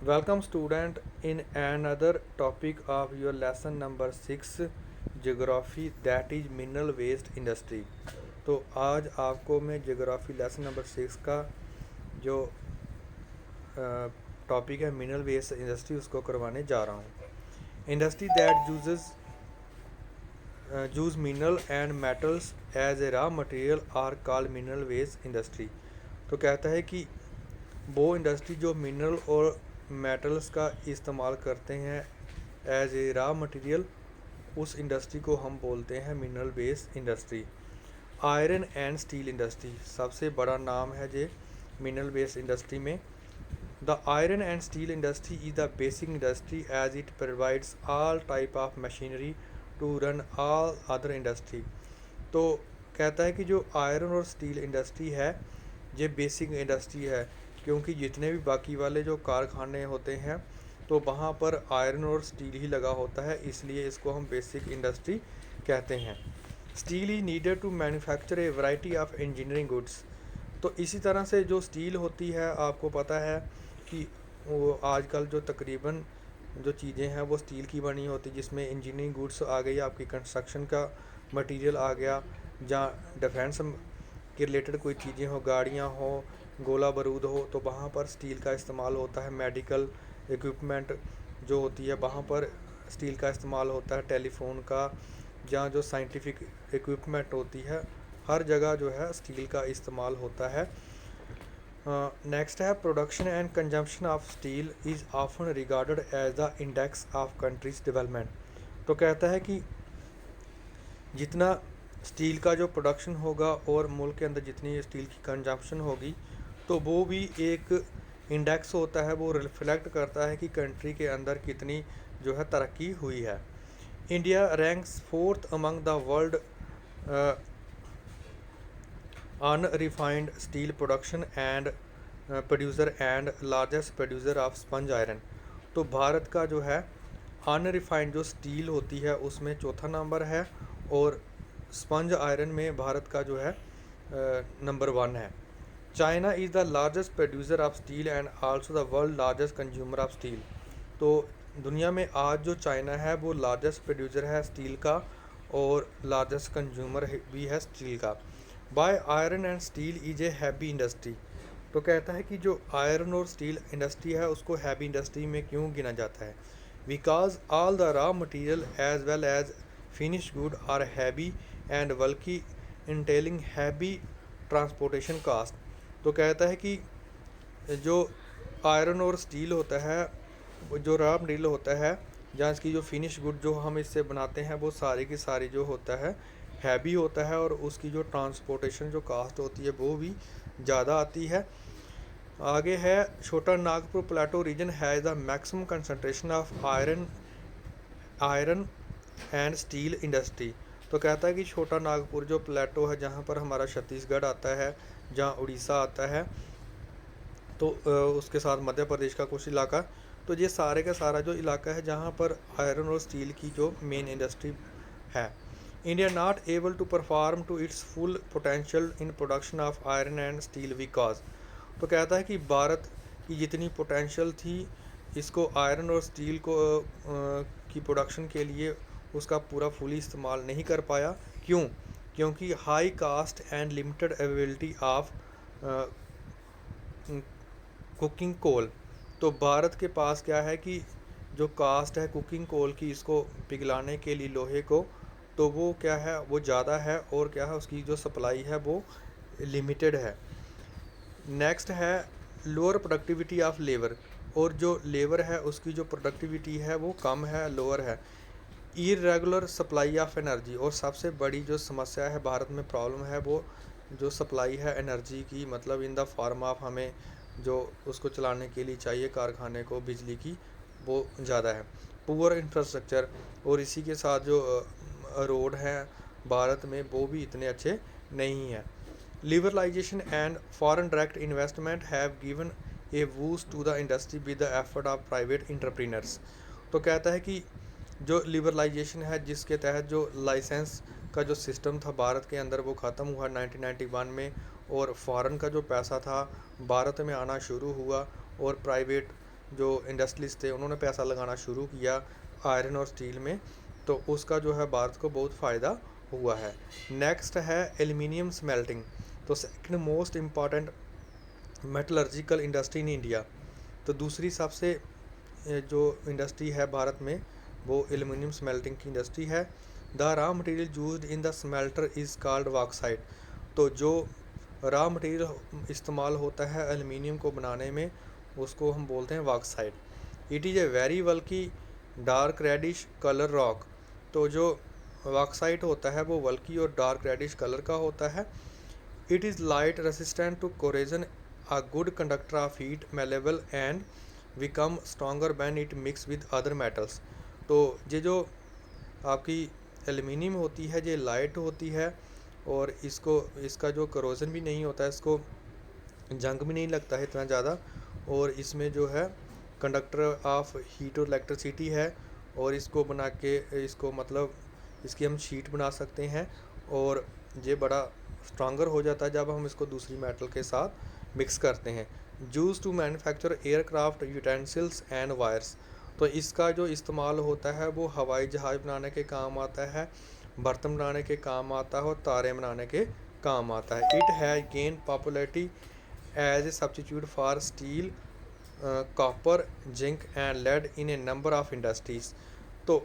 Welcome student in another topic of your lesson number 6 geography that is mineral waste industry। तो आज आपको मैं geography lesson number 6 का जो टॉपिक है मिनरल वेस्ट इंडस्ट्री उसको करवाने जा रहा हूँ। Industry that use mineral and metals as a raw material are called mineral based industry. तो कहता है कि वो इंडस्ट्री जो मिनरल और मेटल्स का इस्तेमाल करते हैं एज ए रॉ मटेरियल, उस इंडस्ट्री को हम बोलते हैं mineral based industry. Iron and steel industry सबसे बड़ा नाम है जे मिनरल बेस्ड इंडस्ट्री में। The iron and steel industry is the basic industry as it provides all type of machinery to run all other industry. तो कहता है कि जो आयरन और स्टील इंडस्ट्री है ये बेसिक इंडस्ट्री है, क्योंकि जितने भी बाकी वाले जो कारखाने होते हैं तो वहाँ पर आयरन और स्टील ही लगा होता है, इसलिए इसको हम बेसिक इंडस्ट्री कहते हैं। Steel is needed to manufacture a variety of engineering goods. तो इसी तरह से जो स्टील होती है, आपको पता है कि वो आजकल जो तकरीबन जो चीज़ें हैं वो स्टील की बनी होती, जिसमें इंजीनियरिंग गुड्स आ गई, आपकी कंस्ट्रक्शन का मटेरियल आ गया, जहाँ डिफेंस के रिलेटेड कोई चीज़ें हो, गाड़ियाँ हो, गोला बारूद हो, तो वहाँ पर स्टील का इस्तेमाल होता है। मेडिकल इक्विपमेंट जो होती है वहाँ पर स्टील का इस्तेमाल होता है। टेलीफोन का, जहाँ जो साइंटिफिक इक्विपमेंट होती है, हर जगह जो है स्टील का इस्तेमाल होता है। नेक्स्ट है production and consumption of steel is often regarded as the index of country's development. तो कहता है कि जितना स्टील का जो प्रोडक्शन होगा और मुल्क के अंदर जितनी स्टील की कंजम्पशन होगी, तो वो भी एक इंडेक्स होता है, वो रिफ्लेक्ट करता है कि कंट्री के अंदर कितनी जो है तरक्की हुई है। India ranks fourth among the world unrefined steel production and producer and largest producer of sponge iron. तो भारत का जो है अनरिफाइंड जो स्टील होती है उसमें चौथा नंबर है, और स्पंज आयरन में भारत का जो है नंबर 1 है। China is the largest producer of steel and also the world largest consumer of steel. तो दुनिया में आज जो चाइना है वो लार्जेस्ट प्रोड्यूसर है स्टील का और लार्जेस्ट कंज्यूमर भी है स्टील का। By iron and steel is a heavy industry. तो कहता है कि जो आयरन और स्टील इंडस्ट्री है उसको हैवी इंडस्ट्री में क्यों गिना जाता है? Because all the raw material as well as finish good are heavy and बल्कि इंटेलिंग हैवी ट्रांसपोर्टेशन कास्ट। तो कहता है कि जो आयरन और स्टील होता है, जो रॉ मटेरियल होता है, जहाँ इसकी जो फिनिश गुड जो हम इससे बनाते हैं वो सारी की सारी जो होता है हैवी होता है, और उसकी जो ट्रांसपोर्टेशन जो कास्ट होती है वो भी ज़्यादा आती है। आगे है छोटा Nagpur plateau region has the maximum concentration of iron and steel industry. तो कहता है कि छोटा नागपुर जो प्लेटो है, जहाँ पर हमारा छत्तीसगढ़ आता है, जहाँ उड़ीसा आता है, तो उसके साथ मध्य प्रदेश का कुछ इलाका, तो ये सारे का सारा जो इलाका है जहाँ पर आयरन और स्टील की जो मेन इंडस्ट्री है। India not able to perform to its full potential in production of iron and steel because. तो कहता है कि भारत की जितनी पोटेंशियल थी इसको आयरन और स्टील को की प्रोडक्शन के लिए, उसका पूरा फुली इस्तेमाल नहीं कर पाया। क्यों? क्योंकि high cost and limited availability of cooking coal. तो भारत के पास क्या है कि जो कास्ट है कुकिंग कोल की, इसको पिघलाने के लिए लोहे को, तो वो क्या है, वो ज़्यादा है, और क्या है उसकी जो सप्लाई है वो लिमिटेड है। नेक्स्ट है लोअर प्रोडक्टिविटी ऑफ लेबर, और जो लेबर है उसकी जो प्रोडक्टिविटी है वो कम है, लोअर है। इरेगुलर सप्लाई ऑफ एनर्जी, और सबसे बड़ी जो समस्या है भारत में, प्रॉब्लम है, वो जो सप्लाई है एनर्जी की, मतलब इन द फॉर्म ऑफ हमें जो उसको चलाने के लिए चाहिए कारखाने को बिजली की, वो ज़्यादा है। पुअर इंफ्रास्ट्रक्चर, और इसी के साथ जो रोड हैं भारत में वो भी इतने अच्छे नहीं हैं। Liberalisation and foreign direct investment have given a boost to the industry with the effort of private entrepreneurs. तो कहता है कि जो लिबरलाइजेशन है, जिसके तहत जो लाइसेंस का जो सिस्टम था भारत के अंदर वो ख़त्म हुआ 1991 में, और फॉरेन का जो पैसा था भारत में आना शुरू हुआ, और प्राइवेट जो इंडस्ट्रीज थे उन्होंने पैसा लगाना शुरू किया आयरन और स्टील में, तो उसका जो है भारत को बहुत फ़ायदा हुआ है। नेक्स्ट है एल्युमिनियम स्मेल्टिंग। तो second most important metallurgical industry in India. तो दूसरी सबसे जो इंडस्ट्री है भारत में वो एल्युमिनियम स्मेल्टिंग की इंडस्ट्री है। The raw material used in the smelter is called bauxite. तो जो रॉ मटेरियल इस्तेमाल होता है एल्युमिनियम को बनाने में उसको हम बोलते हैं bauxite. It is a very bulky dark reddish colour rock. तो जो बॉक्साइट होता है वो वल्की और डार्क रेडिश कलर का होता है। It is light resistant to corrosion, a good conductor of heat, malleable and become stronger when it mix with other metals। तो ये जो आपकी एल्युमिनियम होती है ये लाइट होती है और इसका जो करोजन भी नहीं होता है, इसको जंग भी नहीं लगता है इतना ज़्यादा, और इसमें जो है कंडक्टर ऑफ हीट और इलेक्ट्रिसिटी है, और इसको बना के इसको मतलब इसकी हम शीट बना सकते हैं, और ये बड़ा स्ट्रांगर हो जाता है जब हम इसको दूसरी मेटल के साथ मिक्स करते हैं। Use to manufacture aircraft utensils and wires. तो इसका जो इस्तेमाल होता है वो हवाई जहाज़ बनाने के काम आता है, बर्तन बनाने के काम आता है और तारे बनाने के काम आता है। It has gain popularity as a substitute for steel, copper, zinc and lead in a number of industries. तो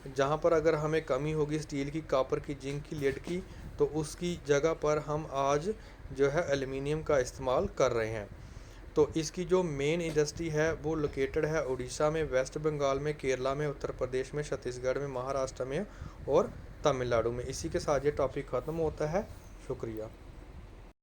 जहाँ पर अगर हमें कमी होगी स्टील की, कॉपर की, जिंक की, लेड की, तो उसकी जगह पर हम आज जो है एल्युमिनियम का इस्तेमाल कर रहे हैं। तो इसकी जो मेन इंडस्ट्री है वो लोकेटेड है उड़ीसा में, वेस्ट बंगाल में, केरला में, उत्तर प्रदेश में, छत्तीसगढ़ में, महाराष्ट्र में और तमिलनाडु में। इसी के साथ ये टॉपिक ख़त्म होता है। शुक्रिया।